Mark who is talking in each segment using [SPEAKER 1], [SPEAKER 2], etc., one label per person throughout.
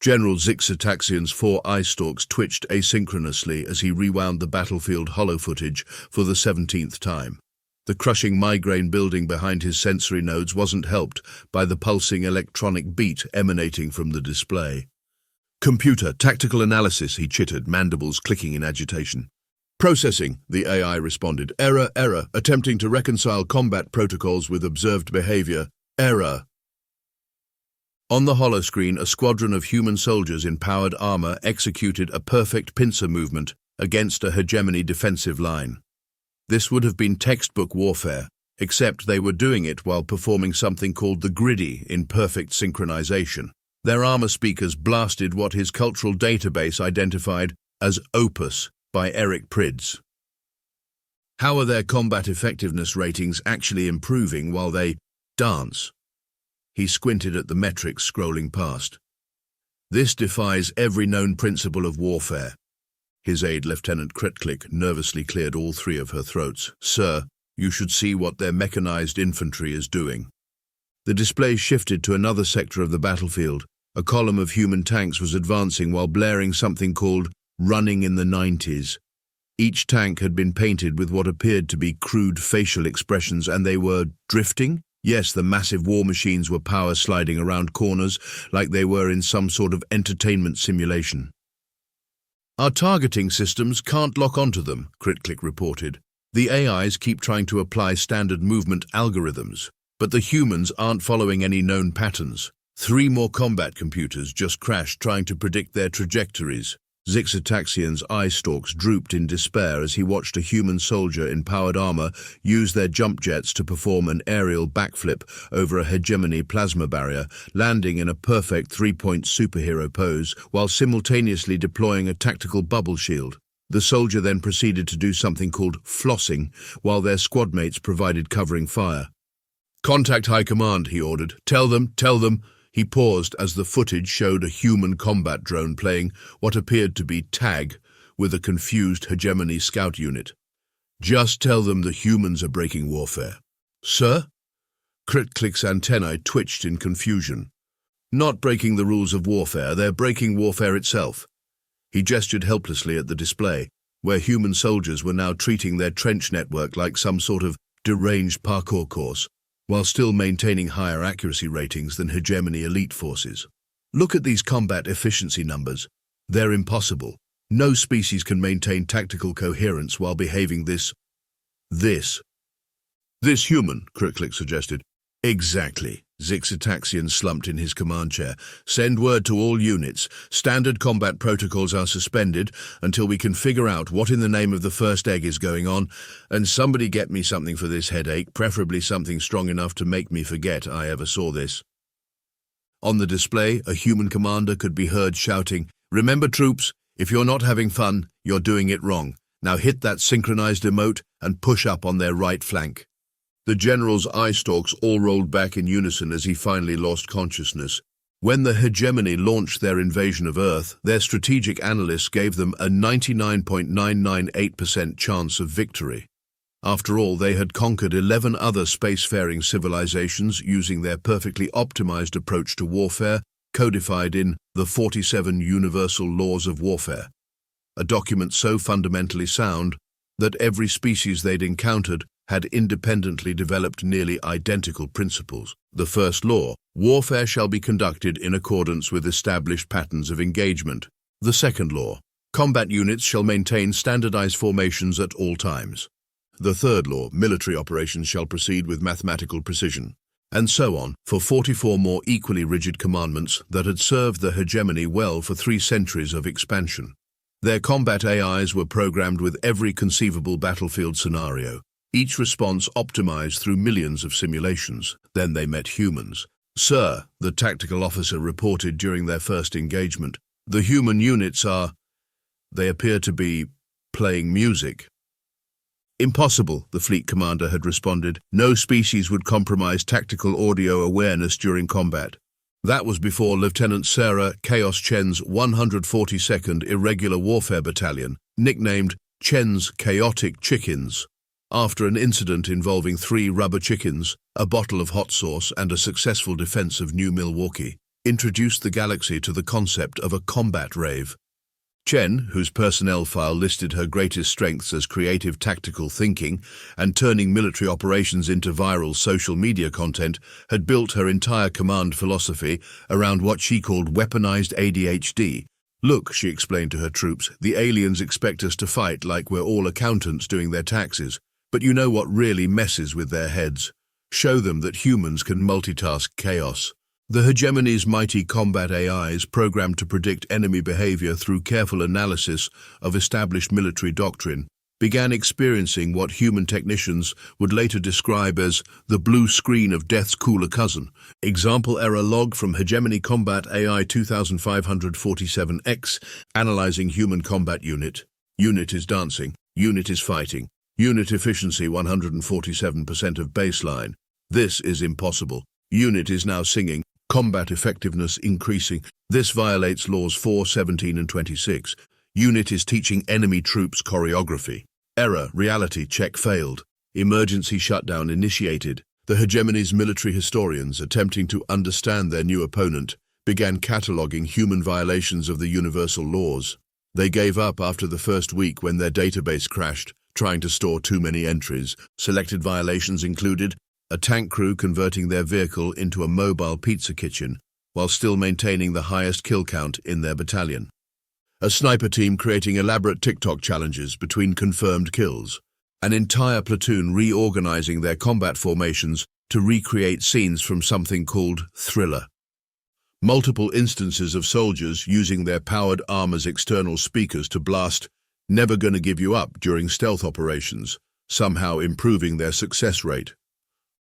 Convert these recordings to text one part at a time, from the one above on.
[SPEAKER 1] General Zyx'taxian's 4 eye stalks twitched asynchronously as he rewound the battlefield holo footage for the 17th time. The crushing migraine building behind his sensory nodes wasn't helped by the pulsing electronic beat emanating from the display. "Computer, tactical analysis," he chittered, mandibles clicking in agitation. "Processing," the AI responded. "Error, error, attempting to reconcile combat protocols with observed behavior. Error." On the holoscreen, a squadron of human soldiers in powered armor executed a perfect pincer movement against a hegemony defensive line. This would have been textbook warfare, except they were doing it while performing something called the griddy in perfect synchronization. Their armor speakers blasted what his cultural database identified as Opus by Eric Prydz. How are their combat effectiveness ratings actually improving while they dance? He squinted at the metrics scrolling past. This defies every known principle of warfare. His aide, Lieutenant Kritklik, nervously cleared all 3 of her throats. "Sir, you should see what their mechanized infantry is doing." The display shifted to another sector of the battlefield. A column of human tanks was advancing while blaring something called "Running in the 90s. Each tank had been painted with what appeared to be crude facial expressions, and they were drifting? Yes, the massive war machines were power sliding around corners like they were in some sort of entertainment simulation. "Our targeting systems can't lock onto them," Kritklik reported. "The AIs keep trying to apply standard movement algorithms, but the humans aren't following any known patterns. 3 more combat computers just crashed trying to predict their trajectories." Zyx'taxian's eye stalks drooped in despair as he watched a human soldier in powered armor use their jump jets to perform an aerial backflip over a hegemony plasma barrier, landing in a perfect 3-point superhero pose while simultaneously deploying a tactical bubble shield. The soldier then proceeded to do something called flossing while their squad mates provided covering fire. "Contact High Command," he ordered. Tell them. He paused as the footage showed a human combat drone playing what appeared to be tag with a confused hegemony scout unit. "Just tell them the humans are breaking warfare." "Sir?" Kritklik's antennae twitched in confusion. "Not breaking the rules of warfare, they're breaking warfare itself." He gestured helplessly at the display, where human soldiers were now treating their trench network like some sort of deranged parkour course, while still maintaining higher accuracy ratings than hegemony elite forces. "Look at these combat efficiency numbers. They're impossible. No species can maintain tactical coherence while behaving this human," Kritklik suggested. "Exactly." Zyx'taxian slumped in his command chair. "Send word to all units. Standard combat protocols are suspended until we can figure out what in the name of the first egg is going on, and somebody get me something for this headache, preferably something strong enough to make me forget I ever saw this." On the display, a human commander could be heard shouting, "Remember, troops, if you're not having fun, you're doing it wrong. Now hit that synchronized emote and push up on their right flank." The general's eye stalks all rolled back in unison as he finally lost consciousness. When the hegemony launched their invasion of Earth, their strategic analysts gave them a 99.998% chance of victory. After all, they had conquered 11 other spacefaring civilizations using their perfectly optimized approach to warfare, codified in the 47 Universal Laws of Warfare, a document so fundamentally sound that every species they'd encountered had independently developed nearly identical principles. The first law: warfare shall be conducted in accordance with established patterns of engagement. The second law: combat units shall maintain standardized formations at all times. The third law: military operations shall proceed with mathematical precision. And so on, for 44 more equally rigid commandments that had served the hegemony well for 3 centuries of expansion. Their combat AIs were programmed with every conceivable battlefield scenario, each response optimized through millions of simulations. Then they met humans. "Sir," the tactical officer reported during their first engagement, "the human units they appear to be playing music." "Impossible," the fleet commander had responded. "No species would compromise tactical audio awareness during combat." That was before Lieutenant Sarah Chaos Chen's 142nd Irregular Warfare Battalion, nicknamed Chen's Chaotic Chickens, after an incident involving 3 rubber chickens, a bottle of hot sauce, and a successful defense of New Milwaukee, introduced the galaxy to the concept of a combat rave. Chen, whose personnel file listed her greatest strengths as creative tactical thinking and turning military operations into viral social media content, had built her entire command philosophy around what she called weaponized ADHD. "Look," she explained to her troops, "the aliens expect us to fight like we're all accountants doing their taxes. But you know what really messes with their heads? Show them that humans can multitask chaos." The Hegemony's mighty combat AIs, programmed to predict enemy behavior through careful analysis of established military doctrine, began experiencing what human technicians would later describe as the blue screen of death's cooler cousin. Example error log from Hegemony Combat AI 2547X, analyzing human combat unit. Unit is dancing. Unit is fighting. Unit efficiency 147% of baseline. This is impossible. Unit is now singing. Combat effectiveness increasing. This violates laws 4, 17 and 26. Unit is teaching enemy troops choreography. Error, reality check failed. Emergency shutdown initiated. The Hegemony's military historians, attempting to understand their new opponent, began cataloging human violations of the universal laws. They gave up after the first week when their database crashed, trying to store too many entries. Selected violations included a tank crew converting their vehicle into a mobile pizza kitchen while still maintaining the highest kill count in their battalion. A sniper team creating elaborate TikTok challenges between confirmed kills. An entire platoon reorganizing their combat formations to recreate scenes from something called Thriller. Multiple instances of soldiers using their powered armor's external speakers to blast "Never Gonna Give You Up" during stealth operations, somehow improving their success rate.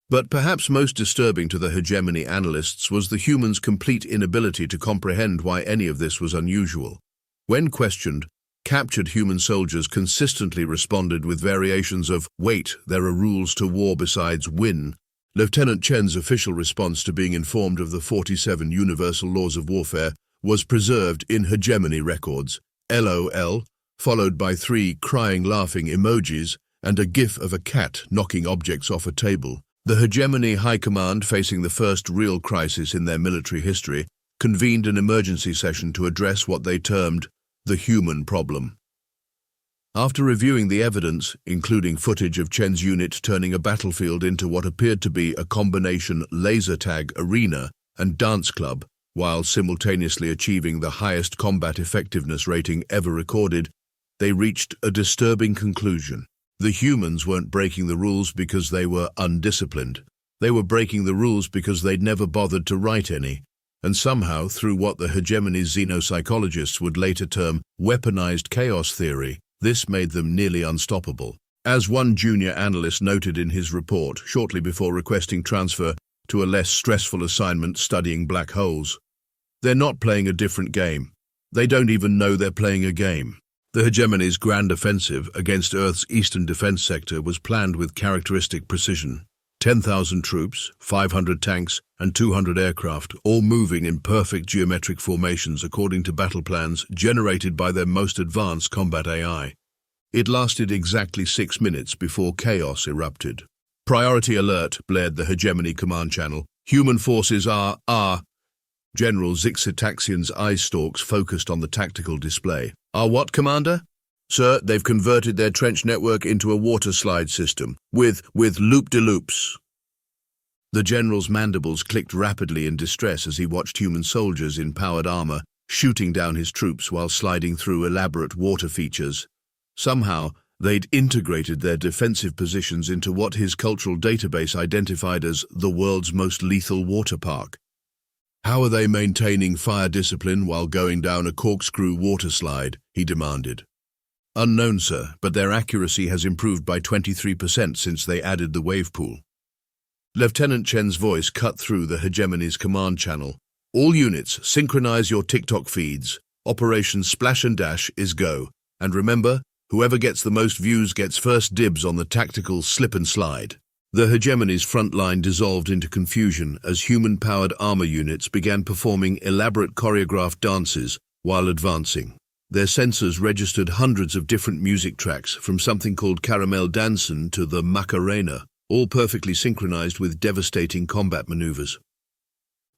[SPEAKER 1] But perhaps most disturbing to the Hegemony analysts was the humans' complete inability to comprehend why any of this was unusual. When questioned, captured human soldiers consistently responded with variations of "Wait, there are rules to war besides win." Lieutenant Chen's official response to being informed of the 47 universal laws of warfare was preserved in Hegemony records. LOL, followed by 3 crying laughing emojis and a gif of a cat knocking objects off a table. The Hegemony High Command, facing the first real crisis in their military history, convened an emergency session to address what they termed the human problem. After reviewing the evidence, including footage of Chen's unit turning a battlefield into what appeared to be a combination laser tag arena and dance club, while simultaneously achieving the highest combat effectiveness rating ever recorded, they reached a disturbing conclusion. The humans weren't breaking the rules because they were undisciplined. They were breaking the rules because they'd never bothered to write any, and somehow, through what the Hegemony's xenopsychologists would later term weaponized chaos theory, this made them nearly unstoppable. As one junior analyst noted in his report shortly before requesting transfer to a less stressful assignment studying black holes, "They're not playing a different game. They don't even know they're playing a game." The Hegemony's grand offensive against Earth's eastern defense sector was planned with characteristic precision. 10,000 troops, 500 tanks, and 200 aircraft, all moving in perfect geometric formations according to battle plans generated by their most advanced combat AI. It lasted exactly 6 minutes before chaos erupted. "Priority alert," blared the Hegemony command channel. "Human forces are General Zyx'taxian's eye stalks focused on the tactical display. "Are what, Commander?" "Sir, they've converted their trench network into a water slide system, with loop-de-loops." The general's mandibles clicked rapidly in distress as he watched human soldiers in powered armor shooting down his troops while sliding through elaborate water features. Somehow, they'd integrated their defensive positions into what his cultural database identified as the world's most lethal water park. "How are they maintaining fire discipline while going down a corkscrew water slide?" he demanded. "Unknown, sir, but their accuracy has improved by 23% since they added the wave pool." Lieutenant Chen's voice cut through the Hegemony's command channel. "All units, synchronize your TikTok feeds. Operation Splash and Dash is go. And remember, whoever gets the most views gets first dibs on the tactical slip and slide." The Hegemony's front line dissolved into confusion as human-powered armor units began performing elaborate choreographed dances while advancing. Their sensors registered hundreds of different music tracks, from something called Caramel Dancin' to the Macarena, all perfectly synchronized with devastating combat maneuvers.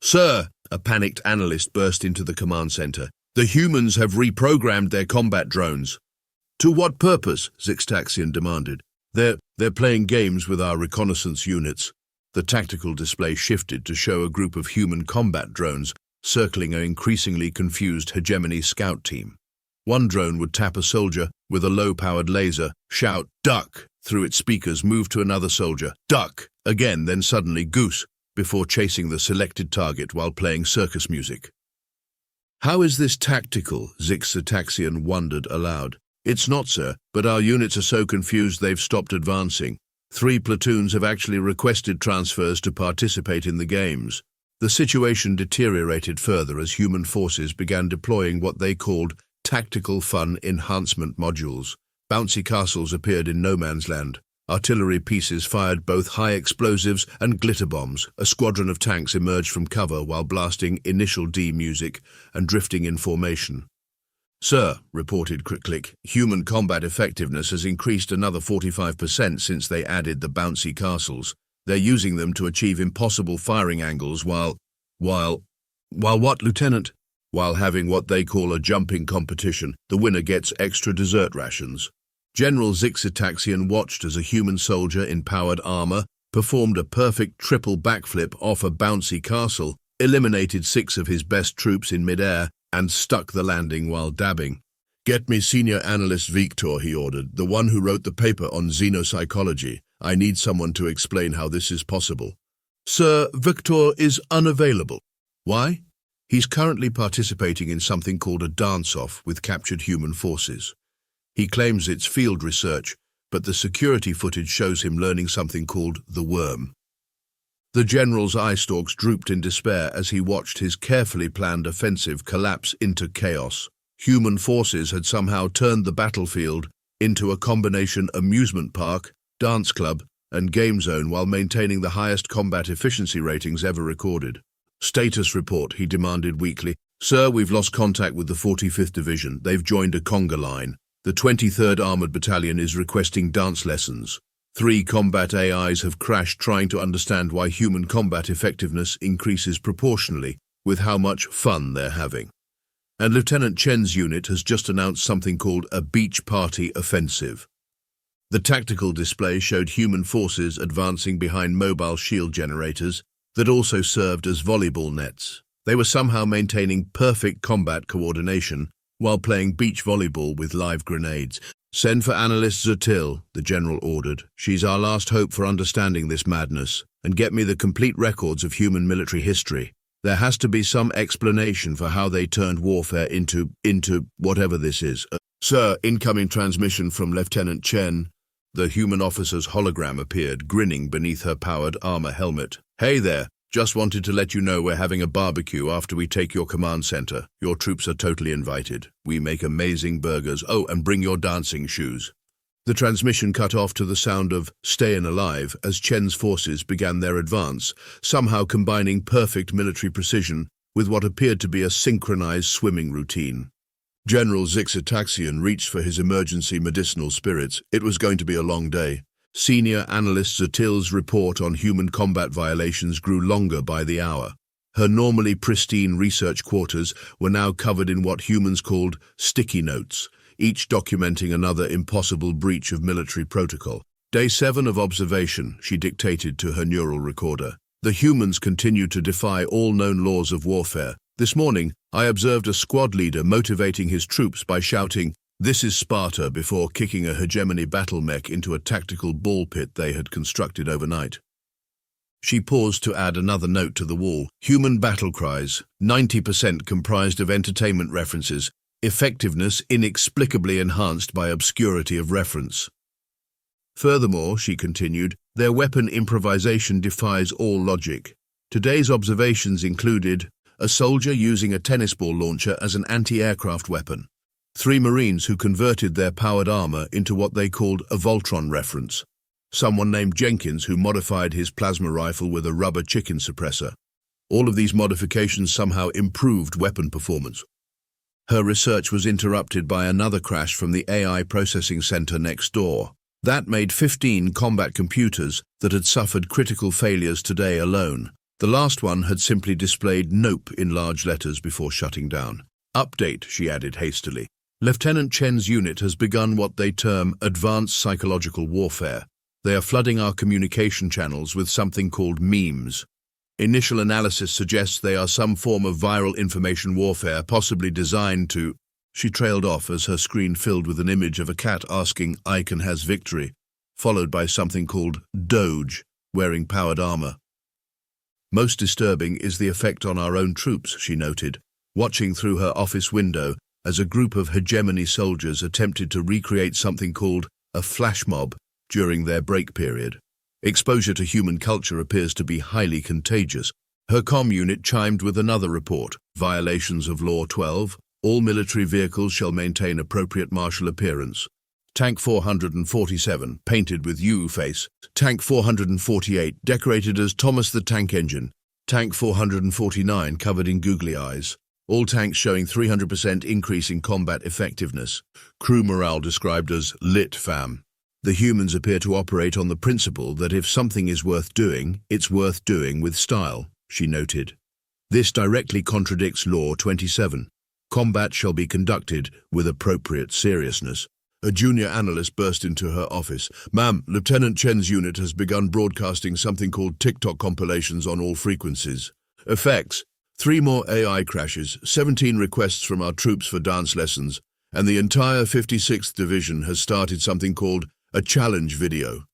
[SPEAKER 1] Sir, a panicked analyst burst into the command center. The humans have reprogrammed their combat drones. To what purpose? Zyx'taxian demanded. They're playing games with our reconnaissance units. The tactical display shifted to show a group of human combat drones circling an increasingly confused Hegemony scout team. One drone would tap a soldier with a low-powered laser, shout, "Duck!" through its speakers, move to another soldier, "Duck!" again, then suddenly "Goose!" before chasing the selected target while playing circus music. How is this tactical? Zyx'taxian wondered aloud. It's not, sir, but our units are so confused they've stopped advancing. 3 platoons have actually requested transfers to participate in the games. The situation deteriorated further as human forces began deploying what they called tactical fun enhancement modules. Bouncy castles appeared in no man's land. Artillery pieces fired both high explosives and glitter bombs. A squadron of tanks emerged from cover while blasting Initial D music and drifting in formation. Sir, reported Click, human combat effectiveness has increased another 45% since they added the bouncy castles. They're using them to achieve impossible firing angles while what, Lieutenant? While having what they call a jumping competition. The winner gets extra dessert rations. General Zyx'taxian watched as a human soldier in powered armor performed a perfect triple backflip off a bouncy castle, eliminated 6 of his best troops in midair, and stuck the landing while dabbing. "Get me Senior Analyst Victor," he ordered, "the one who wrote the paper on xenopsychology. I need someone to explain how this is possible." "Sir, Victor is unavailable." "Why?" "He's currently participating in something called a dance-off with captured human forces. He claims it's field research, but the security footage shows him learning something called the worm." The general's eye stalks drooped in despair as he watched his carefully planned offensive collapse into chaos. Human forces had somehow turned the battlefield into a combination amusement park, dance club, and game zone while maintaining the highest combat efficiency ratings ever recorded. "Status report," he demanded weakly. "Sir, we've lost contact with the 45th Division. They've joined a conga line. The 23rd Armored Battalion is requesting dance lessons. 3 combat AIs have crashed trying to understand why human combat effectiveness increases proportionally with how much fun they're having. And Lieutenant Chen's unit has just announced something called a beach party offensive." The tactical display showed human forces advancing behind mobile shield generators that also served as volleyball nets. They were somehow maintaining perfect combat coordination while playing beach volleyball with live grenades. "Send for Analyst Zyx'taxian," the general ordered. "She's our last hope for understanding this madness. And get me the complete records of human military history. There has to be some explanation for how they turned warfare into whatever this is." "Sir, incoming transmission from Lieutenant Chen." The human officer's hologram appeared, grinning beneath her powered armor helmet. "Hey there. Just wanted to let you know we're having a barbecue after we take your command center. Your troops are totally invited. We make amazing burgers. Oh, and bring your dancing shoes." The transmission cut off to the sound of "Stayin' Alive" as Chen's forces began their advance, somehow combining perfect military precision with what appeared to be a synchronized swimming routine. General Zyx'taxian reached for his emergency medicinal spirits. It was going to be a long day. Senior Analyst Zyx'taxian's report on human combat violations grew longer by the hour. Her normally pristine research quarters were now covered in what humans called sticky notes, each documenting another impossible breach of military protocol. "Day 7 of observation," she dictated to her neural recorder. "The humans continue to defy all known laws of warfare. This morning, I observed a squad leader motivating his troops by shouting, 'This is Sparta,' before kicking a Hegemony battle mech into a tactical ball pit they had constructed overnight." She paused to add another note to the wall. "Human battle cries, 90% comprised of entertainment references, effectiveness inexplicably enhanced by obscurity of reference. Furthermore," she continued, "their weapon improvisation defies all logic. Today's observations included a soldier using a tennis ball launcher as an anti-aircraft weapon, 3 Marines who converted their powered armor into what they called a Voltron reference, someone named Jenkins who modified his plasma rifle with a rubber chicken suppressor. All of these modifications somehow improved weapon performance." Her research was interrupted by another crash from the AI processing center next door. That made 15 combat computers that had suffered critical failures today alone. The last one had simply displayed "Nope" in large letters before shutting down. Update, she added hastily. Lieutenant Chen's unit has begun what they term advanced psychological warfare. They are flooding our communication channels with something called memes. Initial analysis suggests they are some form of viral information warfare, possibly designed to... She trailed off as her screen filled with an image of a cat asking, "Icon has victory," followed by something called Doge, wearing powered armor. Most disturbing is the effect on our own troops, she noted, watching through her office window as a group of Hegemony soldiers attempted to recreate something called a flash mob during their break period. Exposure to human culture appears to be highly contagious. Her comm unit chimed with another report. Violations of Law 12. All military vehicles shall maintain appropriate martial appearance. Tank 447, painted with U-face. Tank 448, decorated as Thomas the Tank Engine. Tank 449, covered in googly eyes. All tanks showing 300% increase in combat effectiveness. Crew morale described as lit fam. The humans appear to operate on the principle that if something is worth doing, it's worth doing with style, she noted. This directly contradicts Law 27. Combat shall be conducted with appropriate seriousness. A junior analyst burst into her office. "Ma'am, Lieutenant Chen's unit has begun broadcasting something called TikTok compilations on all frequencies. Effects: 3 more AI crashes, 17 requests from our troops for dance lessons, and the entire 56th Division has started something called a challenge video."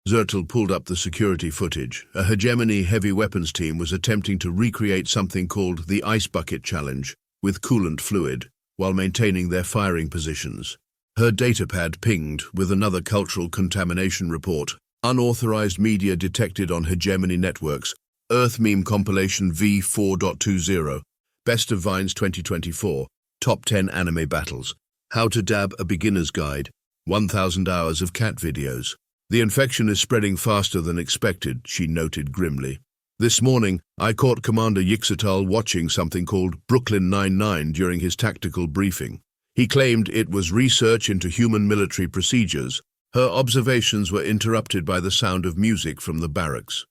[SPEAKER 1] Zertil pulled up the security footage. A Hegemony heavy weapons team was attempting to recreate something called the Ice Bucket Challenge with coolant fluid while maintaining their firing positions. Her datapad pinged with another cultural contamination report. Unauthorized media detected on Hegemony networks. Earth meme compilation V4.20. Best of Vines 2024. Top 10 anime battles. How to dab a beginner's guide. 1,000 hours of cat videos. The infection is spreading faster than expected, she noted grimly. This morning, I caught Commander Zyx'taxian watching something called Brooklyn Nine-Nine during his tactical briefing. He claimed it was research into human military procedures. Her observations were interrupted by the sound of music from the barracks.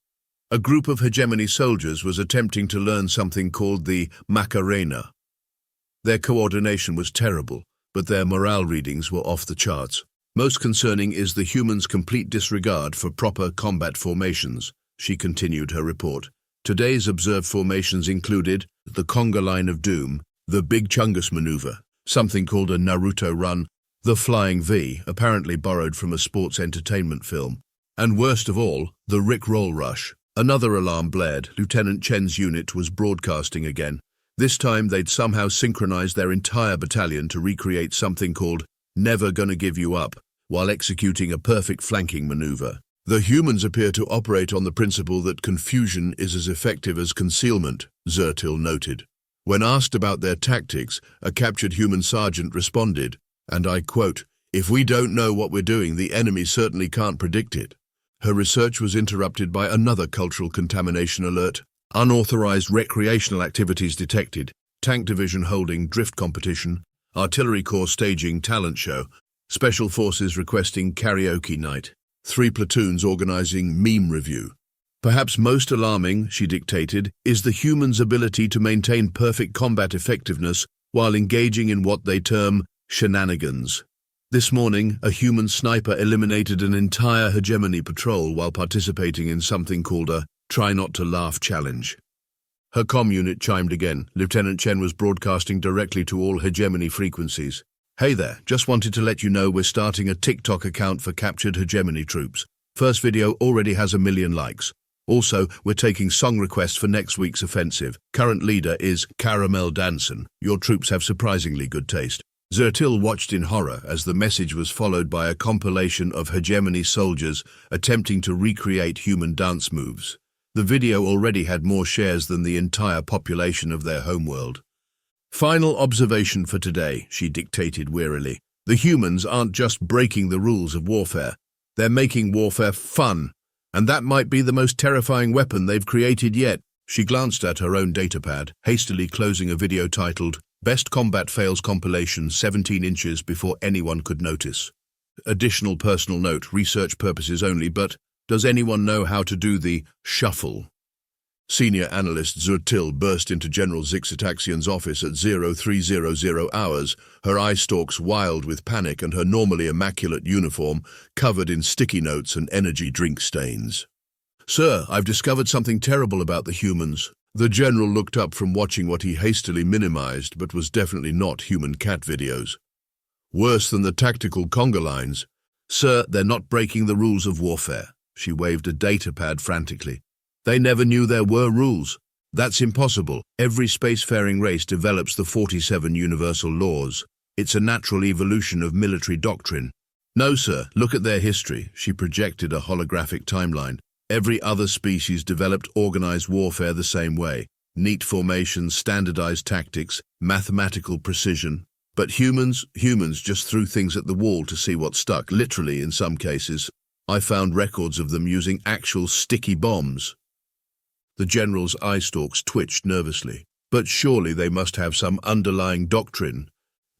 [SPEAKER 1] A group of Hegemony soldiers was attempting to learn something called the Macarena. Their coordination was terrible, but their morale readings were off the charts. Most concerning is the humans' complete disregard for proper combat formations, she continued her report. Today's observed formations included the Conga Line of Doom, the Big Chungus maneuver, something called a Naruto run, the Flying V, apparently borrowed from a sports entertainment film, and worst of all, the Rick Roll Rush. Another alarm blared. Lieutenant Chen's unit was broadcasting again. This time they'd somehow synchronized their entire battalion to recreate something called Never Gonna Give You Up, while executing a perfect flanking maneuver. The humans appear to operate on the principle that confusion is as effective as concealment, Zertil noted. When asked about their tactics, a captured human sergeant responded, and I quote, "If we don't know what we're doing, the enemy certainly can't predict it." Her research was interrupted by another cultural contamination alert. Unauthorized recreational activities detected. Tank division holding drift competition. Artillery corps staging talent show. Special forces requesting karaoke night. 3 platoons organizing meme review. Perhaps most alarming, she dictated, is the human's ability to maintain perfect combat effectiveness while engaging in what they term shenanigans. This morning, a human sniper eliminated an entire Hegemony patrol while participating in something called a Try Not to Laugh challenge. Her comm unit chimed again. Lieutenant Chen was broadcasting directly to all Hegemony frequencies. "Hey there, just wanted to let you know we're starting a TikTok account for captured Hegemony troops. First video already has 1 million likes. Also, we're taking song requests for next week's offensive. Current leader is Caramel Danson. Your troops have surprisingly good taste." Zertil watched in horror as the message was followed by a compilation of Hegemony soldiers attempting to recreate human dance moves. The video already had more shares than the entire population of their homeworld. "Final observation for today," she dictated wearily. "The humans aren't just breaking the rules of warfare. They're making warfare fun. And that might be the most terrifying weapon they've created yet." She glanced at her own datapad, hastily closing a video titled, "Best Combat Fails Compilation 17 inches before anyone could notice. Additional personal note, research purposes only, but does anyone know how to do the shuffle?" Senior analyst Zurtil burst into General Zyx'taxian's office at 0300 hours, her eye stalks wild with panic and her normally immaculate uniform covered in sticky notes and energy drink stains. "Sir, I've discovered something terrible about the humans." The general looked up from watching what he hastily minimized but was definitely not human cat videos. "Worse than the tactical conga lines." "Sir, they're not breaking the rules of warfare." She waved a data pad frantically. "They never knew there were rules. That's impossible. Every spacefaring race develops the 47 universal laws. It's a natural evolution of military doctrine." "No, sir, look at their history." She projected a holographic timeline. "Every other species developed organized warfare the same way. Neat formations, standardized tactics, mathematical precision. But humans just threw things at the wall to see what stuck, literally in some cases. I found records of them using actual sticky bombs." The general's eye stalks twitched nervously. "But surely they must have some underlying doctrine.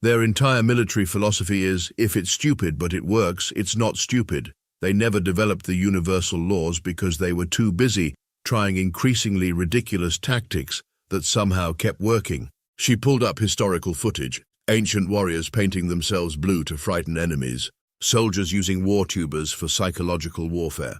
[SPEAKER 1] Their entire military philosophy is, if it's stupid but it works, it's not stupid. They never developed the universal laws because they were too busy trying increasingly ridiculous tactics that somehow kept working." She pulled up historical footage, ancient warriors painting themselves blue to frighten enemies, soldiers using war tubers for psychological warfare,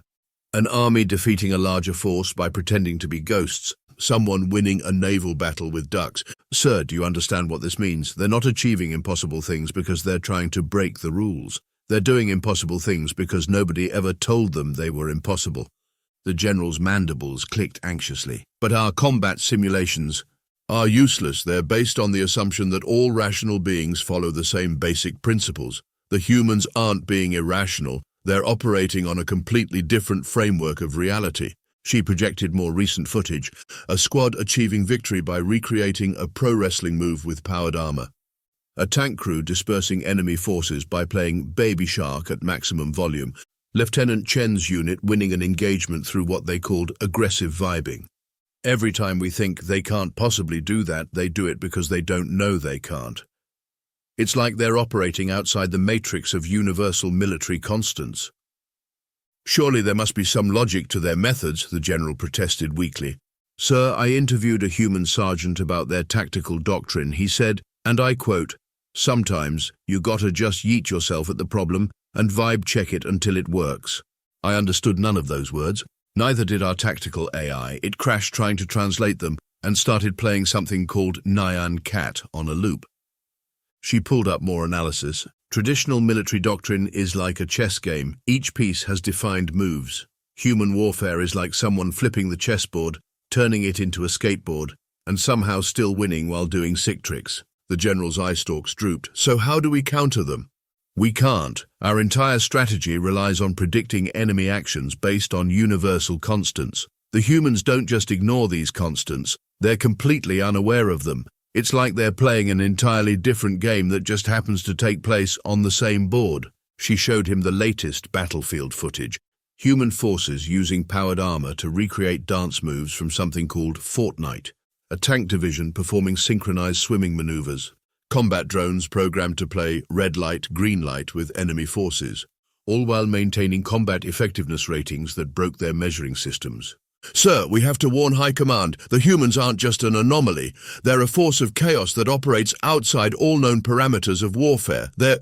[SPEAKER 1] an army defeating a larger force by pretending to be ghosts, someone winning a naval battle with ducks. "Sir, do you understand what this means? They're not achieving impossible things because they're trying to break the rules. They're doing impossible things because nobody ever told them they were impossible." The general's mandibles clicked anxiously. "But our combat simulations are useless. They're based on the assumption that all rational beings follow the same basic principles. The humans aren't being irrational. They're operating on a completely different framework of reality." She projected more recent footage, a squad achieving victory by recreating a pro-wrestling move with powered armor, a tank crew dispersing enemy forces by playing Baby Shark at maximum volume, Lieutenant Chen's unit winning an engagement through what they called aggressive vibing. Every time we think they can't possibly do that, they do it because they don't know they can't. It's like they're operating outside the matrix of universal military constants. "Surely there must be some logic to their methods," the general protested weakly. "Sir, I interviewed a human sergeant about their tactical doctrine. He said, and I quote, 'Sometimes you gotta just yeet yourself at the problem and vibe check it until it works.'" I understood none of those words. Neither did our tactical AI. It crashed trying to translate them and started playing something called Nyan Cat on a loop. She pulled up more analysis. "Traditional military doctrine is like a chess game. Each piece has defined moves. Human warfare is like someone flipping the chessboard, turning it into a skateboard, and somehow still winning while doing sick tricks." The general's eye stalks drooped. "So how do we counter them?" "We can't. Our entire strategy relies on predicting enemy actions based on universal constants. The humans don't just ignore these constants, they're completely unaware of them. It's like they're playing an entirely different game that just happens to take place on the same board." She showed him the latest battlefield footage. Human forces using powered armor to recreate dance moves from something called Fortnite, a tank division performing synchronized swimming maneuvers, combat drones programmed to play red light, green light with enemy forces, all while maintaining combat effectiveness ratings that broke their measuring systems. "Sir, we have to warn High Command. The humans aren't just an anomaly. They're a force of chaos that operates outside all known parameters of warfare. They're—"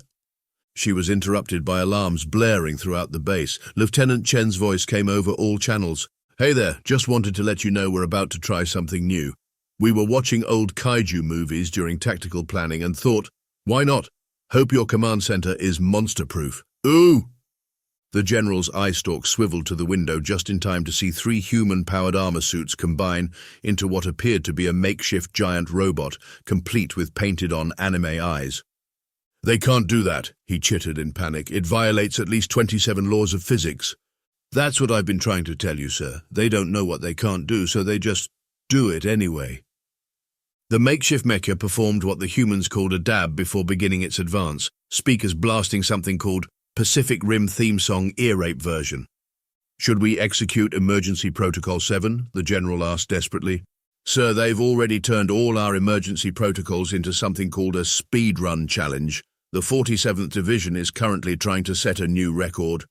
[SPEAKER 1] She was interrupted by alarms blaring throughout the base. Lieutenant Chen's voice came over all channels. "Hey there, just wanted to let you know we're about to try something new. We were watching old kaiju movies during tactical planning and thought, why not? Hope your command center is monster-proof." "Ooh!" The general's eye stalk swiveled to the window just in time to see 3 human-powered armor suits combine into what appeared to be a makeshift giant robot, complete with painted-on anime eyes. "They can't do that," he chittered in panic. "It violates at least 27 laws of physics." "That's what I've been trying to tell you, sir. They don't know what they can't do, so they just do it anyway." The makeshift mecha performed what the humans called a dab before beginning its advance, speakers blasting something called Pacific Rim theme song ear rape version. "Should we execute Emergency Protocol 7? The general asked desperately. "Sir, they've already turned all our emergency protocols into something called a speed run challenge. The 47th Division is currently trying to set a new record."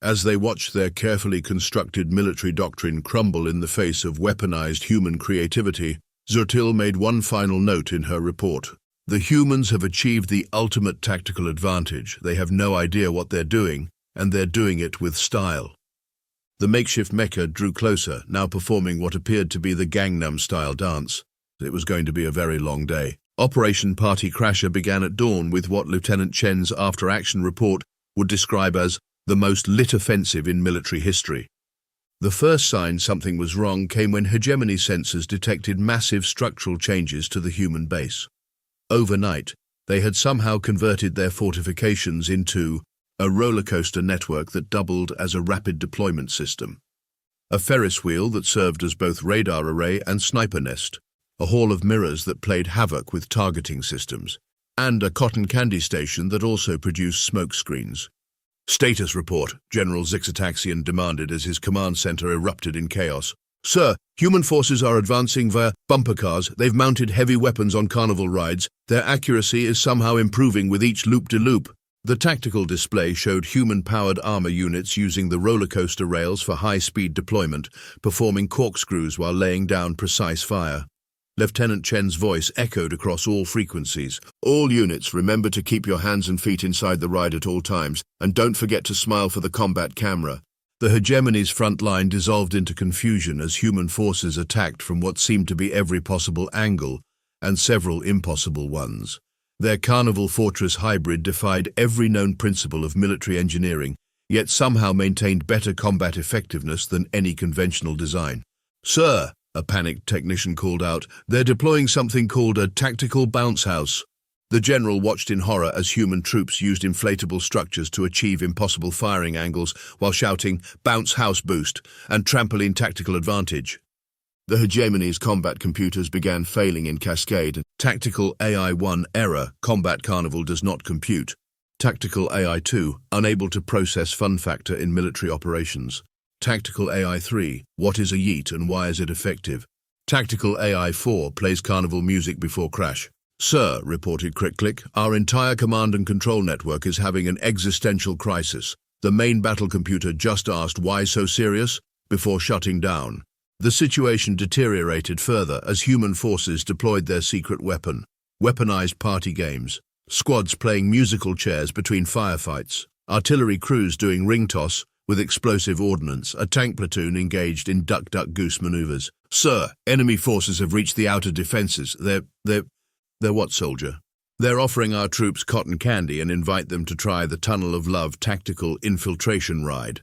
[SPEAKER 1] As they watched their carefully constructed military doctrine crumble in the face of weaponized human creativity, Zertil made one final note in her report. The humans have achieved the ultimate tactical advantage. They have no idea what they're doing, and they're doing it with style. The makeshift mecha drew closer, now performing what appeared to be the Gangnam-style dance. It was going to be a very long day. Operation Party Crasher began at dawn with what Lieutenant Chen's after-action report would describe as the most lit offensive in military history. The first sign something was wrong came when Hegemony sensors detected massive structural changes to the human base. Overnight, they had somehow converted their fortifications into a roller coaster network that doubled as a rapid deployment system, a Ferris wheel that served as both radar array and sniper nest, a hall of mirrors that played havoc with targeting systems, and a cotton candy station that also produced smoke screens. "Status report," General Zyx'taxian demanded as his command center erupted in chaos. "Sir, human forces are advancing via bumper cars. They've mounted heavy weapons on carnival rides. Their accuracy is somehow improving with each loop-de-loop. The tactical display showed human-powered armor units using the roller coaster rails for high-speed deployment, performing corkscrews while laying down precise fire. Lieutenant Chen's voice echoed across all frequencies. "All units, remember to keep your hands and feet inside the ride at all times, and don't forget to smile for the combat camera." The Hegemony's front line dissolved into confusion as human forces attacked from what seemed to be every possible angle, and several impossible ones. Their Carnival Fortress hybrid defied every known principle of military engineering, yet somehow maintained better combat effectiveness than any conventional design. "Sir," a panicked technician called out, "they're deploying something called a tactical bounce house." The general watched in horror as human troops used inflatable structures to achieve impossible firing angles while shouting, "Bounce house boost," and "trampoline tactical advantage." The Hegemony's combat computers began failing in cascade. Tactical AI-1 error, combat carnival does not compute. Tactical AI-2, unable to process fun factor in military operations. Tactical AI-3, what is a yeet and why is it effective? Tactical AI-4, plays carnival music before crash. "Sir," reported Crick-Click, "our entire command and control network is having an existential crisis. The main battle computer just asked why so serious before shutting down." The situation deteriorated further as human forces deployed their secret weapon, weaponized party games, squads playing musical chairs between firefights, artillery crews doing ring toss with explosive ordnance, a tank platoon engaged in duck-duck-goose maneuvers. "Sir, enemy forces have reached the outer defenses. They're what, soldier?" "They're offering our troops cotton candy and invite them to try the Tunnel of Love tactical infiltration ride."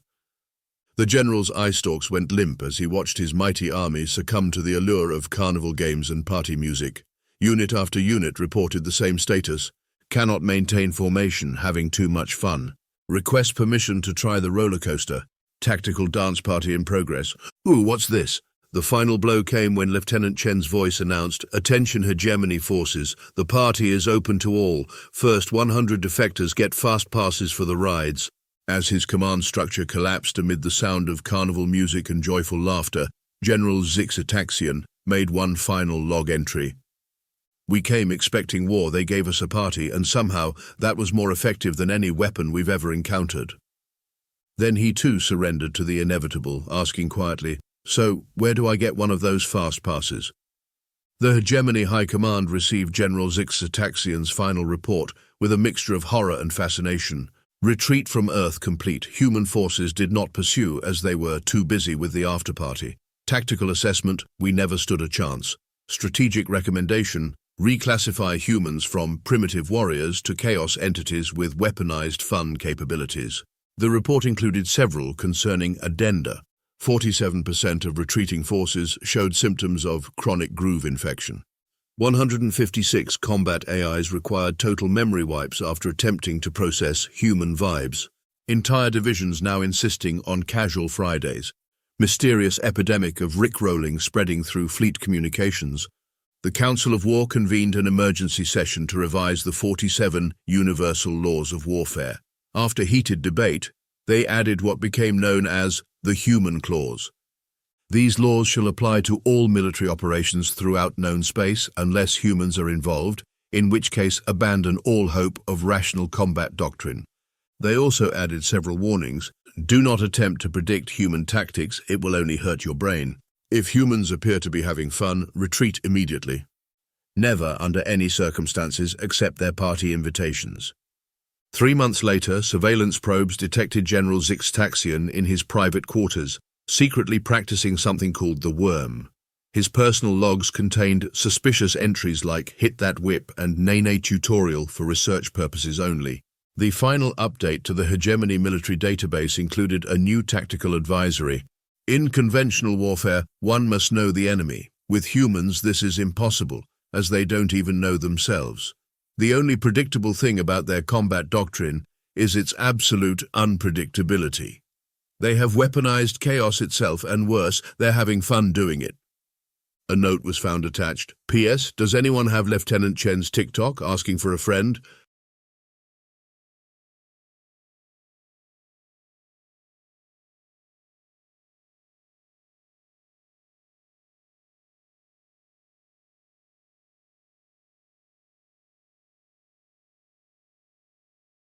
[SPEAKER 1] The general's eye stalks went limp as he watched his mighty army succumb to the allure of carnival games and party music. Unit after unit reported the same status. "Cannot maintain formation, having too much fun. Request permission to try the roller coaster. Tactical dance party in progress." "Ooh, what's this?" The final blow came when Lieutenant Chen's voice announced, "Attention Hegemony forces, the party is open to all. First 100 defectors get fast passes for the rides." As his command structure collapsed amid the sound of carnival music and joyful laughter, General Zyx'taxian made one final log entry. "We came expecting war, they gave us a party, and somehow that was more effective than any weapon we've ever encountered." Then he too surrendered to the inevitable, asking quietly, "So, where do I get one of those fast passes?" The Hegemony High Command received General Zyx'taxian's final report with a mixture of horror and fascination. Retreat from Earth complete. Human forces did not pursue as they were too busy with the after-party. Tactical assessment, we never stood a chance. Strategic recommendation, reclassify humans from primitive warriors to chaos entities with weaponized fun capabilities. The report included several concerning addenda. 47% of retreating forces showed symptoms of chronic groove infection. 156 combat AIs required total memory wipes after attempting to process human vibes. Entire divisions now insisting on casual Fridays. Mysterious epidemic of rickrolling spreading through fleet communications. The Council of War convened an emergency session to revise the 47 universal laws of warfare. After heated debate, they added what became known as the Human Clause. These laws shall apply to all military operations throughout known space unless humans are involved, in which case abandon all hope of rational combat doctrine. They also added several warnings. Do not attempt to predict human tactics, it will only hurt your brain. If humans appear to be having fun, retreat immediately. Never, under any circumstances, accept their party invitations. 3 months later, surveillance probes detected General Zyx'taxian in his private quarters, secretly practicing something called the worm. His personal logs contained suspicious entries like "hit that whip" and "nay tutorial" for research purposes only. The final update to the Hegemony military database included a new tactical advisory. In conventional warfare, one must know the enemy. With humans, this is impossible, as they don't even know themselves. The only predictable thing about their combat doctrine is its absolute unpredictability. They have weaponized chaos itself, and worse, they're having fun doing it. A note was found attached. P.S. Does anyone have Lieutenant Chen's TikTok asking for a friend?